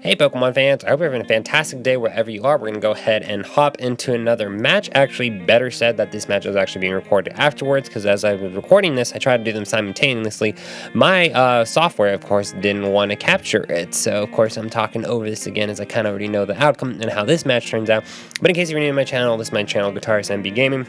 Hey Pokemon fans, I hope you're having a fantastic day wherever you are. We're going to go ahead and hop into another match. Actually, better said that this match is actually being recorded afterwards, because as I was recording this, I tried to do them simultaneously. My software, of course, didn't want to capture it. So, of course, I'm talking over this again as I kind of already know the outcome and how this match turns out. But in case you're new to my channel, this is my channel, GUITARISTmb Gaming.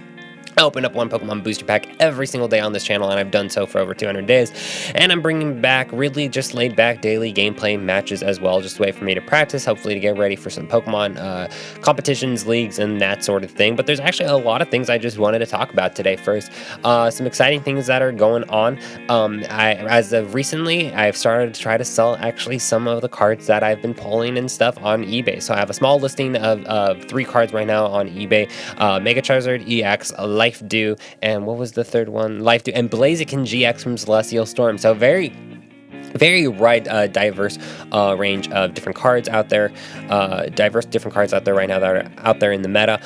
I open up one Pokemon booster pack every single day on this channel, and I've done so for over 200 days. And I'm bringing back really just laid back daily gameplay matches as well, just a way for me to practice, hopefully to get ready for some Pokemon competitions, leagues, and that sort of thing. But there's actually a lot of things I just wanted to talk about today. First, some exciting things that are going on. As of recently, I've started to try to sell actually some of the cards that I've been pulling and stuff on eBay. So I have a small listing of 3 cards right now on eBay: Mega Charizard EX, Life Dew, and what was the third one? Life Dew and Blaziken GX from Celestial Storm. So very diverse range of different cards out there, right now that are out there in the meta.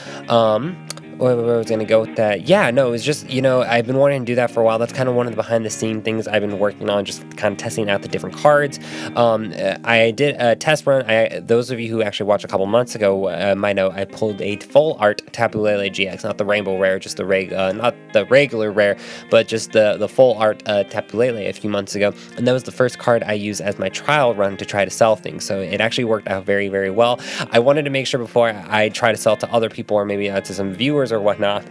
Where I was going to go with that. Yeah, no, it was just, I've been wanting to do that for a while. That's kind of one of the behind the scene things I've been working on, just kind of testing out the different cards. I did a test run. Those of you who actually watched a couple months ago might know I pulled a full art Tapu Lele GX, not the rainbow rare, just the not the regular rare, but just the full art Tapu Lele a few months ago. And that was the first card I used as my trial run to try to sell things. So it actually worked out very, very well. I wanted to make sure before I try to sell to other people, or maybe to some viewers or whatnot,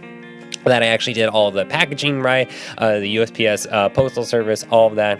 that I actually did all of the packaging right, the USPS postal service, all of that,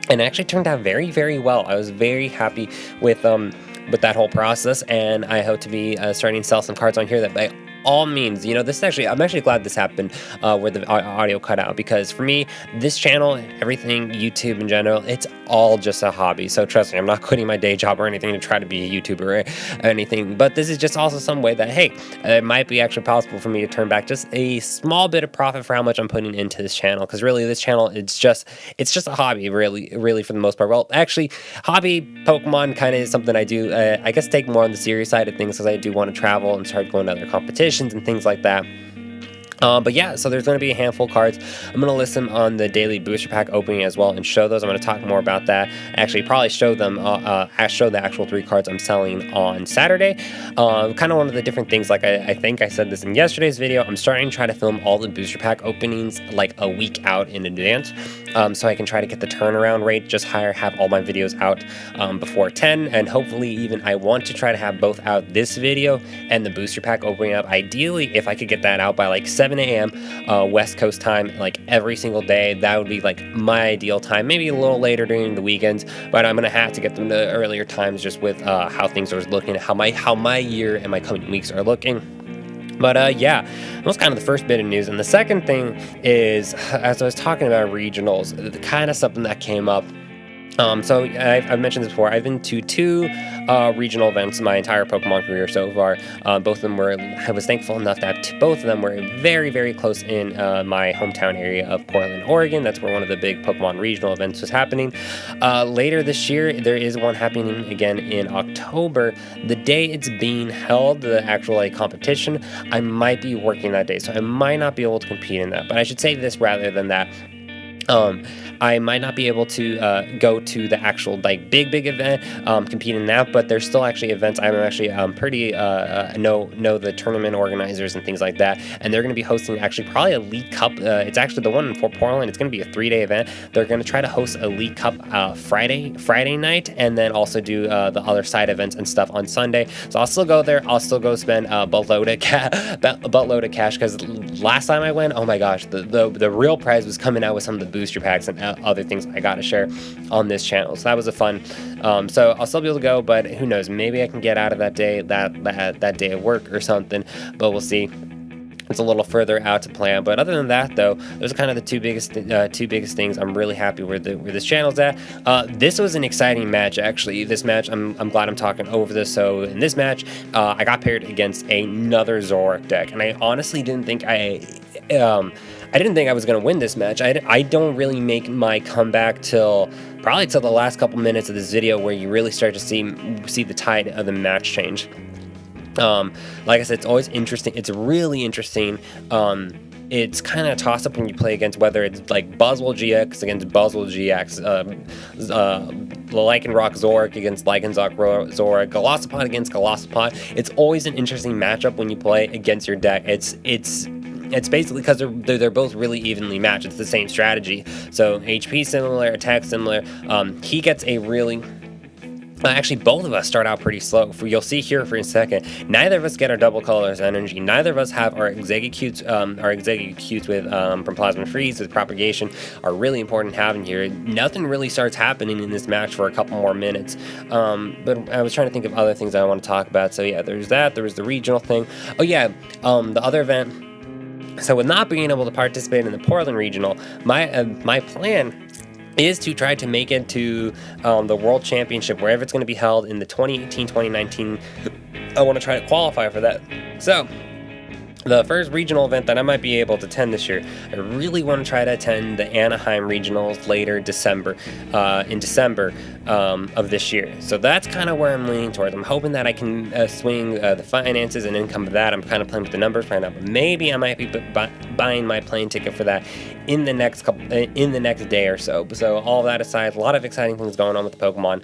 and it actually turned out very, very well. I was very happy with that whole process, and I hope to be starting to sell some cards on here that by all means, this actually, I'm actually glad this happened where the audio cut out, because for me, this channel, everything YouTube in general, it's all just a hobby. So trust me, I'm not quitting my day job or anything to try to be a YouTuber or anything, but this is just also some way that, hey, it might be actually possible for me to turn back just a small bit of profit for how much I'm putting into this channel, because really this channel, it's just a hobby, really for the most part. Well, actually, hobby Pokemon kind of is something I do, I guess, take more on the serious side of things, because I do want to travel and start going to other competitions and things like that. But yeah, so there's going to be a handful of cards. I'm going to list them on the daily booster pack opening as well and show those. I'm going to talk more about that. Actually, probably show them, show the actual 3 cards I'm selling on Saturday. Kind of one of the different things, like I think I said this in yesterday's video, I'm starting to try to film all the booster pack openings like a week out in advance, so I can try to get the turnaround rate just higher, have all my videos out before 10, and hopefully even I want to try to have both out, this video and the booster pack opening up. Ideally, if I could get that out by like 7 a.m. West Coast time, like every single day, that would be like my ideal time. Maybe a little later during the weekends, but I'm gonna have to get them to earlier times just with how things are looking, how my year and my coming weeks are looking. But yeah, that was kind of the first bit of news. And the second thing is, as I was talking about regionals, the kind of something that came up. So I've mentioned this before. I've been to 2 regional events my entire Pokemon career so far. Both of them I was thankful enough that both of them were very, very close in my hometown area of Portland, Oregon. That's where one of the big Pokemon regional events was happening. Later this year, there is one happening again in October. The day it's being held, the actual competition, I might be working that day, so I might not be able to compete in that. But I should say this rather than that. I might not be able to go to the actual big event, compete in that, but there's still actually events. I'm actually pretty know the tournament organizers and things like that, and they're going to be hosting actually probably a League Cup. It's actually the one in Fort Portland. It's going to be a 3-day event. They're going to try to host a League Cup Friday night, and then also do the other side events and stuff on Sunday. So I'll still go there. I'll still go spend a buttload of cash, because last time I went, oh my gosh, the real prize was coming out with some of the booster packs and other things I got to share on this channel. So that was a fun. So I'll still be able to go, but who knows? Maybe I can get out of that day, that day of work or something. But we'll see. It's a little further out to plan, but other than that, though, those are kind of the two biggest things. I'm really happy where this channel's at. This was an exciting match, actually. This match, I'm glad I'm talking over this. So in this match, I got paired against another Zoroark deck, and I honestly didn't think I didn't think I was going to win this match. I don't really make my comeback probably till the last couple minutes of this video, where you really start to see the tide of the match change. Like I said, it's always interesting. It's really interesting it's kind of a toss-up when you play against whether it's like Buzzwole GX against Buzzwole GX, Lycanroc Zoroark against Lycanroc Zoroark, Golisopod against Golisopod. It's always an interesting matchup when you play against your deck. It's basically because they're both really evenly matched. It's the same strategy. So HP similar, attack similar. He gets a really... actually, both of us start out pretty slow. You'll see here for a second, neither of us get our double colors energy. Neither of us have our Exeggcutes with from Plasma Freeze with propagation are really important having here. Nothing really starts happening in this match for a couple more minutes. But I was trying to think of other things I want to talk about. So yeah, there's that. There was the regional thing. Oh yeah, the other event. So with not being able to participate in the Portland regional, my plan is to try to make it to the World Championship, wherever it's going to be held in the 2018-2019. I want to try to qualify for that. So, the first regional event that I might be able to attend this year, I really want to try to attend the Anaheim regionals later in December of this year. So that's kind of where I'm leaning towards. I'm hoping that I can swing the finances and income of that. I'm kind of playing with the numbers right now, but maybe I might be buying my plane ticket for that in the next day or so. So all that aside, a lot of exciting things going on with the Pokemon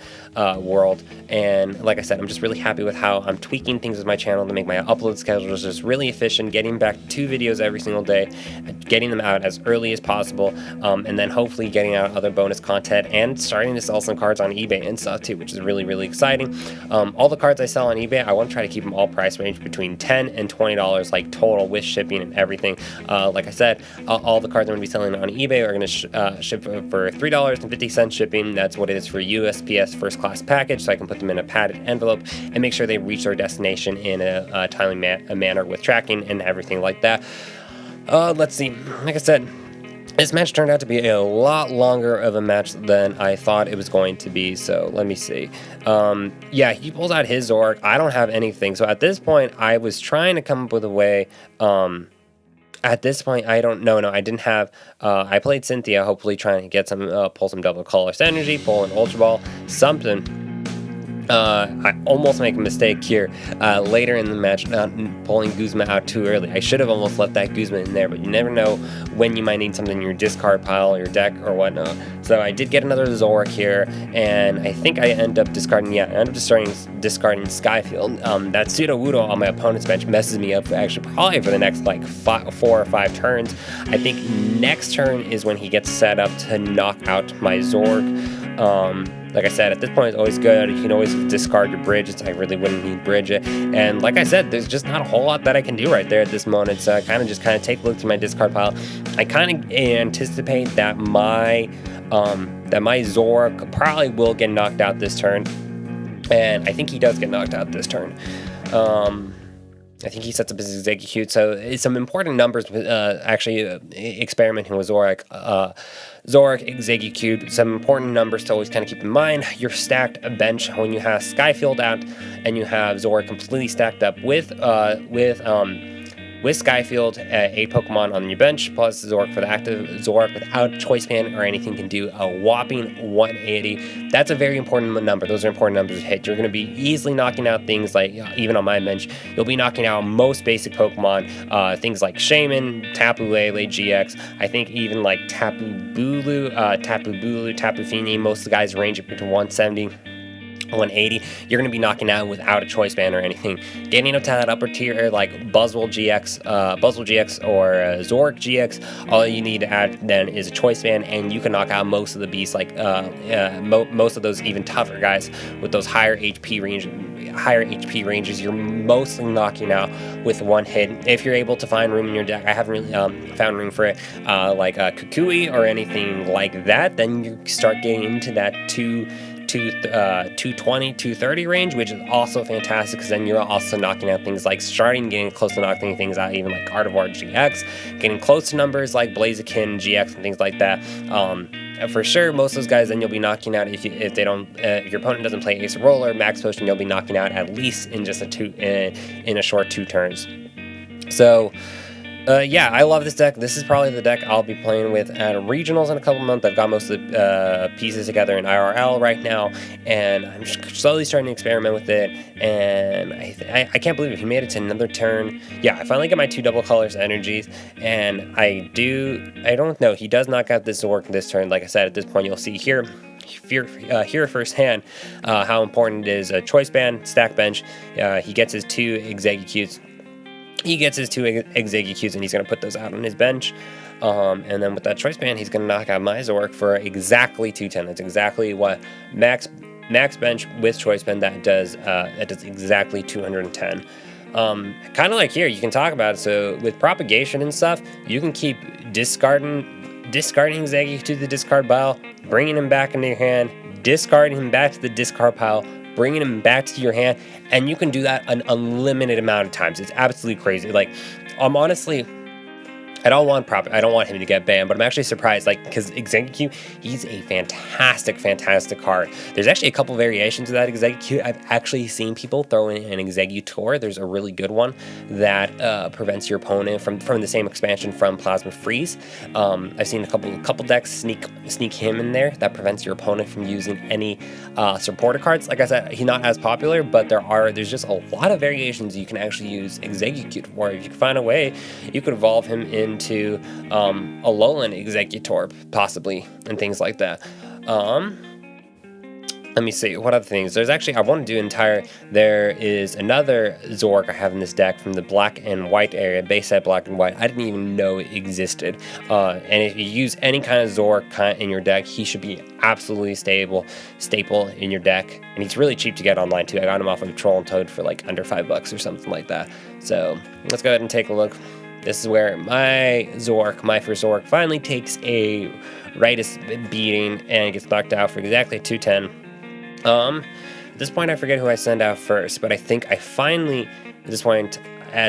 world, and like I said, I'm just really happy with how I'm tweaking things with my channel to make my upload schedule just really efficient, getting back 2 videos every single day, getting them out as early as possible, and then hopefully getting out other bonus content and starting to sell some cards on eBay and stuff too, which is really, really exciting. All the cards I sell on eBay, I want to try to keep them all price range between $10 and $20, like total with shipping and everything. Like I said, all the cards I'm going to be selling on eBay are going to ship for $3.50 shipping. That's what it is for USPS first class package, so I can put them in a padded envelope and make sure they reach their destination in a timely manner with tracking and everything like that. Let's see. Like I said, this match turned out to be a lot longer of a match than I thought it was going to be, so let me see. Yeah, he pulls out his Zoroark. I don't have anything, so at this point, I was trying to come up with a way. At this point, I don't know. No, I didn't have. I played Cynthia, hopefully trying to get some, pull some double colorless energy, pull an Ultra Ball, something. I almost make a mistake here later in the match, pulling Guzma out too early. I should have almost left that Guzma in there, but you never know when you might need something in your discard pile, your deck, or whatnot. So I did get another Zoroark here, and I think I end up discarding, discarding Skyfield. That Sudowoodo on my opponent's bench messes me up probably for the next like 4 or 5 turns. I think next turn is when he gets set up to knock out my Zoroark. Like I said, at this point, it's always good. You can always discard your bridge. I really wouldn't need bridge it. And like I said, there's just not a whole lot that I can do right there at this moment. So I kind of take a look through my discard pile. I kind of anticipate that my Zoroark probably will get knocked out this turn. And I think he does get knocked out this turn. I think he sets up his Exeggcute, so it's some important numbers with experimenting with Zoroark. Zoroark, Exeggcute, some important numbers to always kind of keep in mind. Your stacked bench when you have Skyfield out and you have Zoroark completely stacked up with Skyfield, 8 Pokemon on your bench, plus Zoroark for the active. Zoroark without Choice Band or anything can do a whopping 180. That's a very important number. Those are important numbers to hit. You're going to be easily knocking out things like, even on my bench, you'll be knocking out most basic Pokemon, things like Shaman, Tapu Lele GX, I think even like Tapu Bulu, Tapu Fini, most of the guys range it between 170. 180, you're going to be knocking out without a choice band or anything. Getting up to that upper tier like Buzzwole GX or Zoroark GX, all you need to add then is a choice band, and you can knock out most of the beasts, like most of those even tougher guys with those higher HP ranges. You're mostly knocking out with one hit. If you're able to find room in your deck, I haven't really found room for it, like Kukui or anything like that, then you start getting into that 220, 230 range, which is also fantastic, because then you're also knocking out things like getting close to knocking things out, even like Gardevoir GX, getting close to numbers like Blaziken GX and things like that. For sure, most of those guys then you'll be knocking out if your opponent doesn't play Ace Roller, Max Potion, you'll be knocking out at least in just in a short 2 turns. So Yeah, I love this deck. This is probably the deck I'll be playing with at regionals in a couple months. I've got most of the pieces together in IRL right now, and I'm slowly starting to experiment with it. And I can't believe it. He made it to another turn. Yeah, I finally get my 2 double colors energies, and I don't know. He does knock out this Zork this turn. Like I said, at this point, you'll see here firsthand how important it is. A choice band, stack bench. He gets his 2 executes. He gets his 2 executes, and he's going to put those out on his bench. And then with that choice band, he's going to knock out my Zork for exactly 210. That's exactly what max bench with choice band that does exactly 210. Kind of like here, you can talk about it. So with propagation and stuff, you can keep discarding execute to the discard pile, bringing him back into your hand, discarding him back to the discard pile, bringing him back to your hand, and you can do that an unlimited amount of times. It's absolutely crazy. Like, I'm honestly, I don't want him to get banned, but I'm actually surprised, like, because Execute, he's a fantastic card. There's actually a couple variations of that Execute. I've actually seen people throw in an Executor. There's a really good one that prevents your opponent from the same expansion from Plasma Freeze. I've seen a couple decks sneak him in there that prevents your opponent from using any supporter cards. Like I said, he's not as popular, but there's just a lot of variations you can actually use Execute for. If you can find a way, you could evolve him into a Lowland Executor, possibly, and things like that. Let me see, what other things? There's actually, I want to do there is another Zork I have in this deck from the black and white area, base set black and white. I didn't even know it existed. And if you use any kind of Zork in your deck, he should be absolutely staple in your deck. And he's really cheap to get online too. I got him off of Troll and Toad for like under $5 or something like that. So let's go ahead and take a look. This is where my first Zork, finally takes a rightist beating and gets knocked out for exactly 210. At this point, I forget who I send out first, but I think at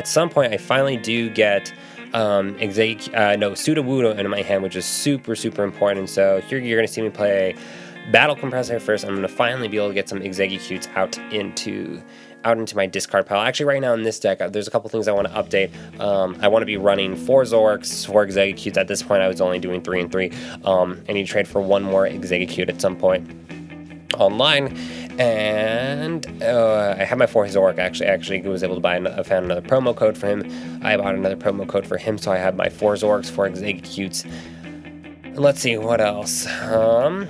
some point, I finally do get Sudowoodo into my hand, which is super important. So here you're going to see me play Battle Compressor first. I'm going to finally be able to get some Executes out into my discard pile. Actually, right now in this deck, there's a couple things I want to update. I want to be running 4 Zorks, 4 Executes. At this point, I was only doing 3 and 3. I need to trade for 1 more Execute at some point online, and I have my 4 Zork. Actually was able to I found another promo code for him. I bought another promo code for him, so I have my 4 Zorks, 4 Executes. And let's see what else. No,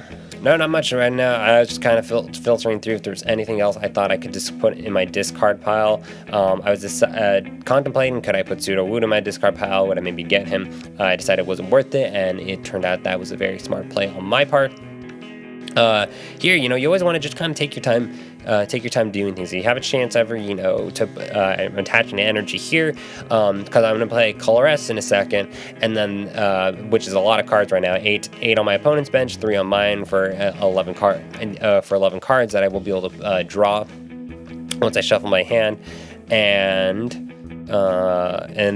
not much right now. I was just kind of filtering through if there's anything else I thought I could just put in my discard pile. I was just contemplating, could I put Sudowoodo in my discard pile? Would I maybe get him? I decided it wasn't worth it, and it turned out that was a very smart play on my part. Here, you always want to just kind of take your time doing things. If you have a chance ever, to I'm attaching energy here, because I'm going to play Coloress in a second, and then, which is a lot of cards right now, 8 on my opponent's bench, 3 on mine for 11 cards that I will be able to draw once I shuffle my hand, and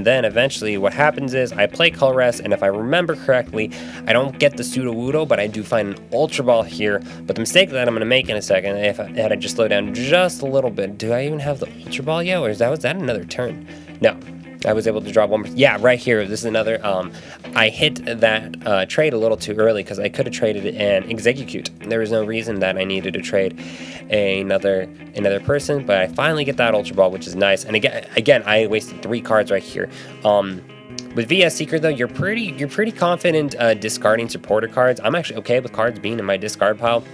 then eventually what happens is I play Coloress, and if I remember correctly, I don't get the Sudowoodo, but I do find an Ultra Ball here. But the mistake that I'm going to make in a second, had I just slow down just a little bit, do I even have the Ultra Ball yet, or was that another turn? No. I was able to draw 1 more. Yeah, right here. This is another. I hit that trade a little too early because I could have traded an Execute. There was no reason that I needed to trade another person, but I finally get that Ultra Ball, which is nice. And again, I wasted 3 cards right here. With VS Seeker though, you're pretty confident discarding supporter cards. I'm actually okay with cards being in my discard pile.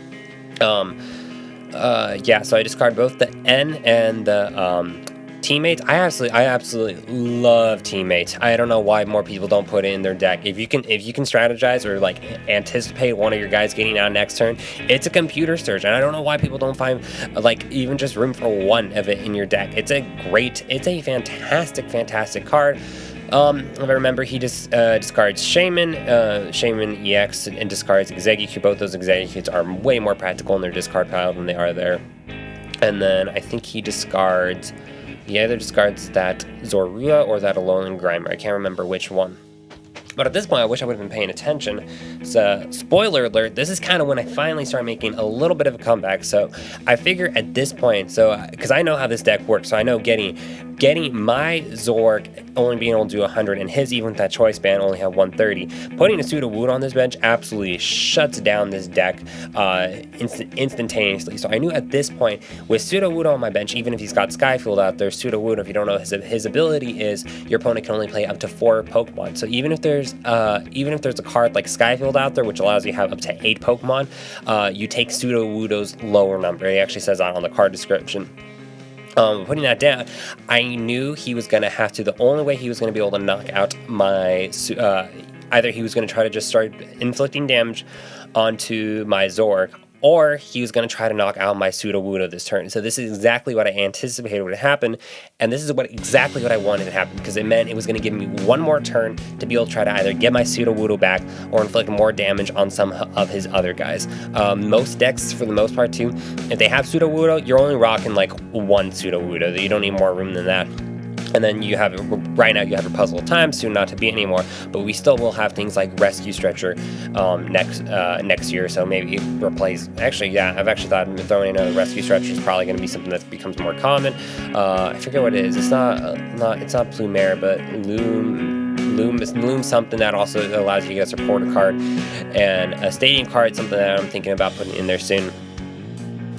Yeah, so I discard both the N and the Teammates. I absolutely love Teammates. I don't know why more people don't put it in their deck. If you can strategize or like anticipate one of your guys getting out next turn, it's a computer search, and I don't know why people don't find like even just room for 1 of it in your deck. It's a fantastic card. If I remember, he just discards Shaman EX, and discards Execute. Both those Executes are way more practical in their discard pile than they are there. And then I think he either discards that Zorua or that Alolan Grimer. I can't remember which one. But at this point, I wish I would have been paying attention. So, spoiler alert, this is kind of when I finally started making a little bit of a comeback. So, I figure at this point, because I know how this deck works, so I know getting my Zork only being able to do 100 and his, even with that choice band, only have 130. Putting a Sudowoodo on this bench absolutely shuts down this deck instantaneously. So, I knew at this point, with Sudowoodo on my bench, even if he's got Skyfield out there, Sudowoodo, if you don't know, his ability is your opponent can only play up to 4 Pokemon. So, even if there's a card like Skyfield out there, which allows you to have up to 8 Pokemon, you take Sudowoodo's lower number. It actually says that on the card description. Putting that down, I knew he was going to have to, the only way he was going to be able to knock out my, either he was going to try to just start inflicting damage onto my Zork, or he was going to try to knock out my Sudowoodo this turn. So this is exactly what I anticipated would happen, and this is exactly what I wanted to happen, because it meant it was going to give me one more turn to be able to try to either get my Sudowoodo back or inflict more damage on some of his other guys. Most decks, for the most part too, if they have Sudowoodo, you're only rocking like one Sudowoodo. You don't need more room than that. And then you have, right now you have a Puzzle of Time, soon not to be anymore, but we still will have things like Rescue Stretcher next year, so maybe replace, actually, yeah, I've actually thought throwing in a Rescue Stretcher is probably going to be something that becomes more common. I forget what it is, it's not Plumeria, but Loom something that also allows you to get a supporter card, and a Stadium card, something that I'm thinking about putting in there soon.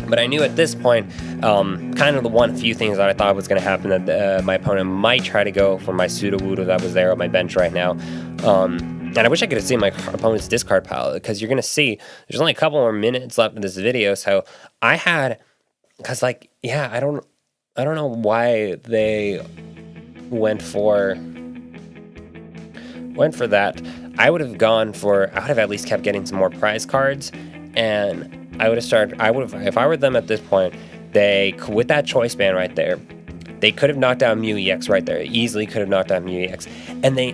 But I knew at this point, kind of the few things that I thought was going to happen, that my opponent might try to go for my Sudowoodo that was there on my bench right now. And I wish I could have seen my opponent's discard pile, because you're going to see there's only a couple more minutes left in this video. So I had, because like, yeah, I don't know why they went for that. I would have at least kept getting some more prize cards, and if I were them at this point, with that choice band right there, they could have knocked down Mew EX right there. Easily could have knocked down Mew EX. And they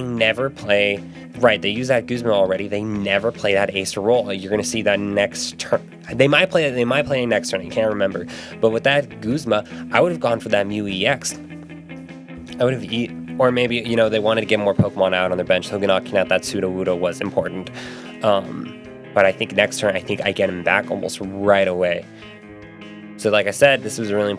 never play, right, they use that Guzma already. They never play that Acerola. You're going to see that next turn. They might play it next turn, I can't remember. But with that Guzma, I would have gone for that Mew EX. Or maybe, they wanted to get more Pokemon out on their bench, so knocking out that Sudowoodo was important. But I think next turn, I get him back almost right away. So like I said, this was really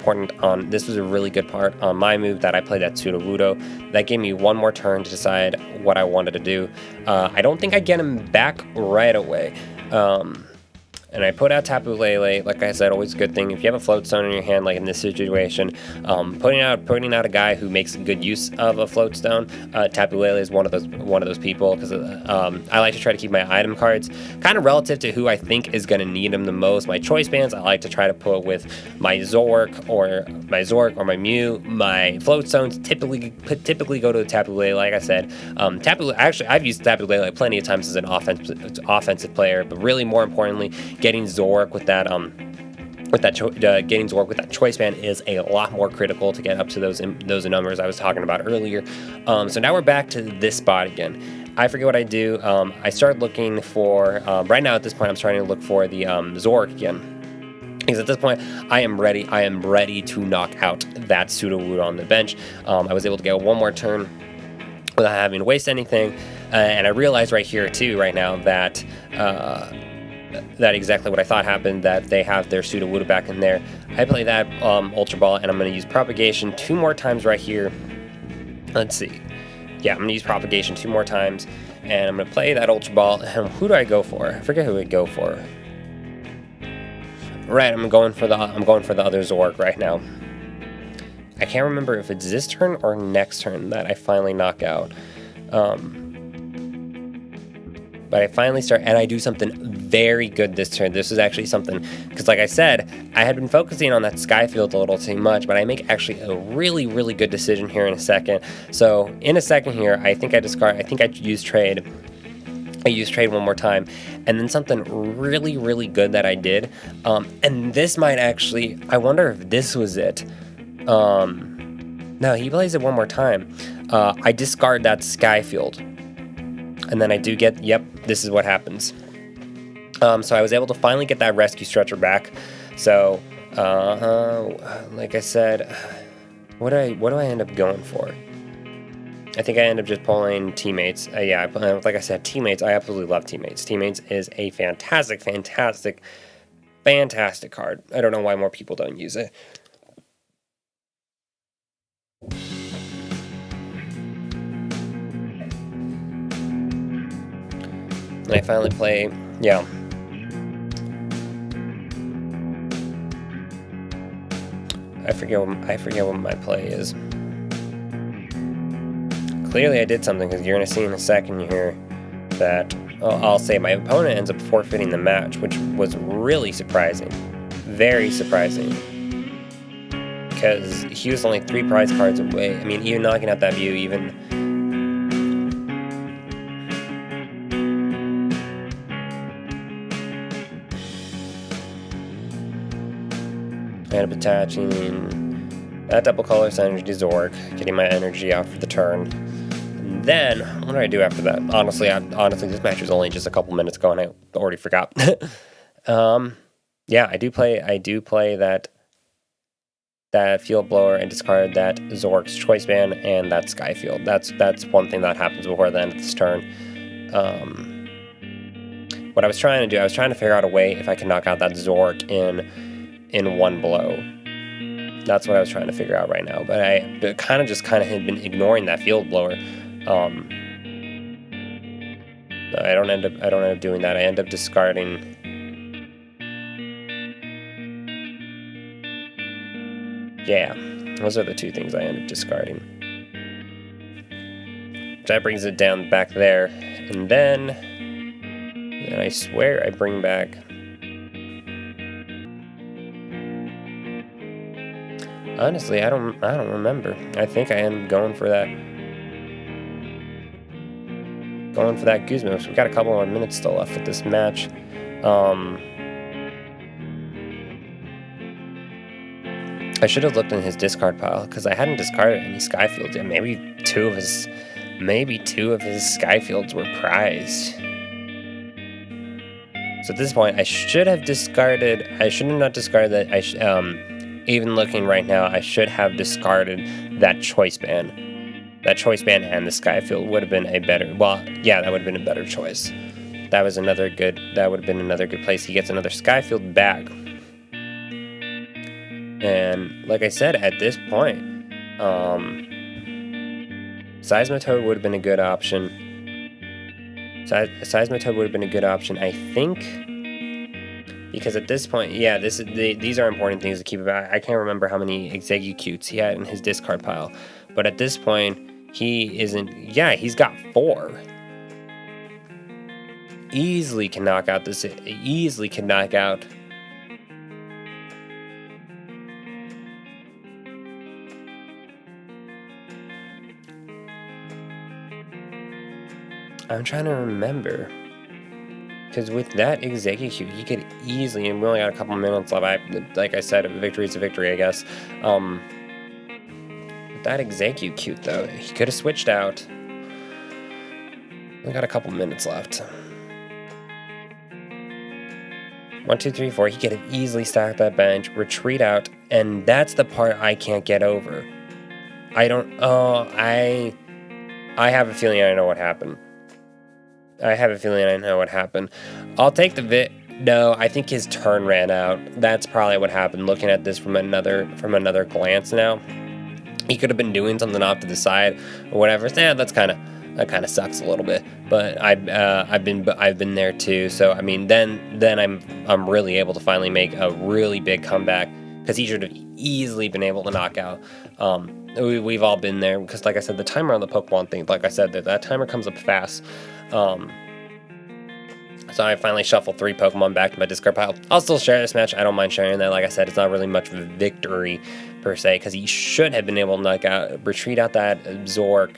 this was a really good part on my move, that I played that Sudowoodo. That gave me one more turn to decide what I wanted to do. I don't think I get him back right away. And I put out Tapu Lele. Like I said, always a good thing. If you have a Float Stone in your hand, like in this situation, putting out a guy who makes good use of a Float Stone. Tapu Lele is one of those people, because I like to try to keep my item cards kind of relative to who I think is going to need them the most. My choice bands, I like to try to put with my Zork or my Mew. My Float Stones typically go to the Tapu Lele. Like I said, actually, I've used Tapu Lele plenty of times as an offensive player, but really more importantly, getting Zork with that choice band is a lot more critical to get up to those numbers I was talking about earlier. So now we're back to this spot again. I forget what I do. I start looking for, right now at this point, I'm starting to look for the Zork again. Because at this point, I am ready to knock out that Sudowoodo on the bench. I was able to get one more turn without having to waste anything. And I realized right here too, right now, that exactly what I thought happened, that they have their Sudowoodo back in there. I play that Ultra Ball, and I'm going to use Propagation 2 more times right here. Let's see. Yeah, I'm going to use Propagation 2 more times, and I'm going to play that Ultra Ball. And who do I go for? I forget who I'd go for. Right, I'm going for the other Zork right now. I can't remember if it's this turn or next turn that I finally knock out. But I finally start, and I do something very good this turn. This is actually something, because like I said, I had been focusing on that Skyfield a little too much, but I make actually a really, really good decision here in a second. So in a second here, I think I use trade. I use trade one more time, and then something really, really good that I did. And this might actually, I wonder if this was it. No, he plays it one more time. I discard that Skyfield. And then I do get, yep, this is what happens. So I was able to finally get that Rescue Stretcher back. So, like I said, what do I end up going for? I think I end up just pulling Teammates. Yeah, like I said, Teammates, I absolutely love Teammates. Teammates is a fantastic, fantastic, fantastic card. I don't know why more people don't use it. And I finally play, yeah. I forget what my play is. Clearly I did something, because you're going to see in a second here that I'll say my opponent ends up forfeiting the match, which was really surprising. Very surprising. Because he was only 3 prize cards away. I mean, even knocking out that view, even... I end up attaching that double colorless energy to Zork, getting my energy out for the turn. And then, what do I do after that? Honestly, this match was only just a couple minutes ago, and I already forgot. Yeah, I do play that Field Blower and discard that Zork's Choice Band and that Skyfield. That's one thing that happens before the end of this turn. What I was trying to do, I was trying to figure out a way if I could knock out that Zork in one blow. That's what I was trying to figure out right now. But I kind of had been ignoring that Field Blower. I don't end up doing that. I end up discarding. Yeah, those are the 2 things I end up discarding. That brings it down back there, and then I swear I bring back. Honestly, I don't remember. I think I end up going for that Guzman. So we've got a couple more minutes still left with this match. I should have looked in his discard pile, because I hadn't discarded any Skyfields yet. Maybe two of his Skyfields were prized. So at this point, I should have discarded. I should have not discarded that. Even looking right now, I should have discarded that Choice Band. That Choice Band and the Skyfield would have been a better. Well, yeah, that would have been a better choice. That would have been another good place. He gets another Skyfield back. And like I said, at this point, Seismitoad would have been a good option. Seismitoad would have been a good option, I think, because at this point, yeah, these are important things to keep about. I can't remember how many Exeggucutes he had in his discard pile, but at this point, he isn't. Yeah, he's got 4. Easily can knock out this. Easily can knock out. I'm trying to remember, because with that Exeggcute, he could easily, and we only got a couple minutes left. Like I said, a victory is a victory, I guess. With that Exeggcute, though, he could have switched out. We got a couple minutes left. 1, 2, 3, 4. He could have easily stacked that bench, retreat out, and that's the part I can't get over. I have a feeling I know what happened. I'll take the No, I think his turn ran out. That's probably what happened. Looking at this from another glance now, he could have been doing something off to the side or whatever. Yeah, that kind of sucks a little bit. But I've been there too. So I mean, then I'm really able to finally make a really big comeback, because he should have easily been able to knock out. We've all been there, because like I said, the timer on the Pokemon thing, like I said, that timer comes up fast. So I finally shuffled 3 Pokemon back to my discard pile. I'll still share this match. I don't mind sharing that. Like I said, it's not really much of a victory per se, because he should have been able to retreat out that Zork.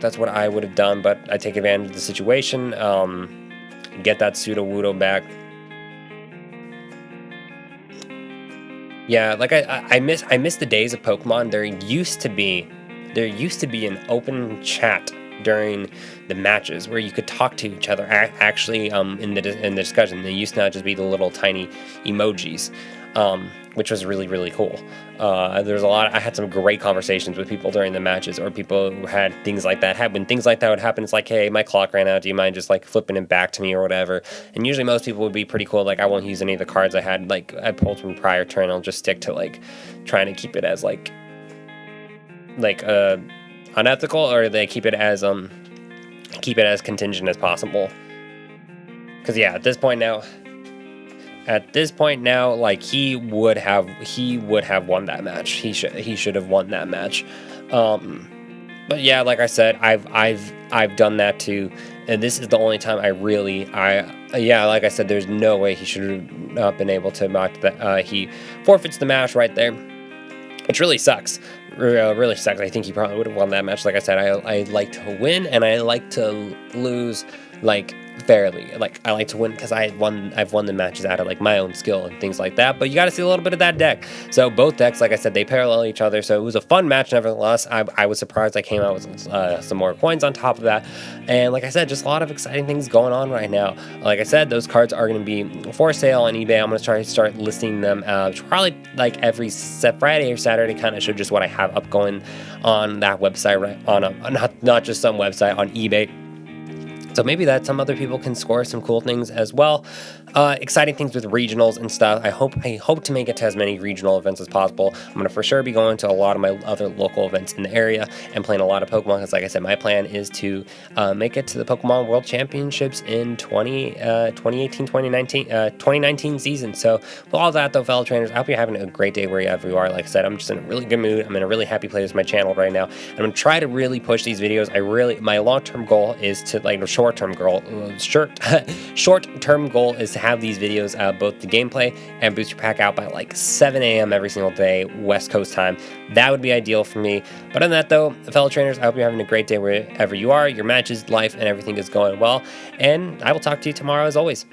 That's what I would have done, but I take advantage of the situation. Get that Sudowoodo back. Yeah, like I miss the days of Pokemon. There used to be an open chat during the matches where you could talk to each other actually in the discussion. They used to not just be the little tiny emojis. which was really, really cool. There's I had some great conversations with people during the matches, or people who had things like that happen. When things like that would happen, it's like, hey, my clock ran out. Do you mind just like flipping it back to me or whatever? And usually most people would be pretty cool. Like, I won't use any of the cards I had, like I pulled from prior turn. I'll just stick to like trying to keep it as like unethical, or they keep it as contingent as possible. Because yeah, at this point now, like he would have won that match. He should have won that match. But yeah, like I said, I've done that too, and this is the only time like I said, there's no way he should have not been able to match that. He forfeits the match right there, which really sucks. Really sucks. I think he probably would have won that match. Like I said, I like to win, and I like to lose like fairly. Like, I like to win because I've won the matches out of like my own skill and things like that. But you got to see a little bit of that deck. So both decks, like I said, they parallel each other. So it was a fun match nevertheless. I was surprised I came out with some more coins on top of that. And like I said, just a lot of exciting things going on right now. Like I said, those cards are going to be for sale on eBay. I'm going to try to start listing them probably like every Friday or Saturday, kind of show just what I have up going on that website, right? On not just some website, on eBay. So maybe that some other people can score some cool things as well. Exciting things with regionals and stuff. I hope to make it to as many regional events as possible. I'm going to for sure be going to a lot of my other local events in the area and playing a lot of Pokemon, because like I said, my plan is to make it to the Pokemon World Championships in 2019 season. So with all that though, fellow trainers, I hope you're having a great day wherever you are. Like I said, I'm just in a really good mood. I'm in a really happy place with my channel right now. I'm going to try to really push these videos. My long-term goal is to, like, short-term goal is to have these videos, both the gameplay and booster pack, out by like 7 a.m. every single day, West Coast time. That would be ideal for me. But other than that though, fellow trainers, I hope you're having a great day wherever you are. Your matches, life, and everything is going well. And I will talk to you tomorrow as always.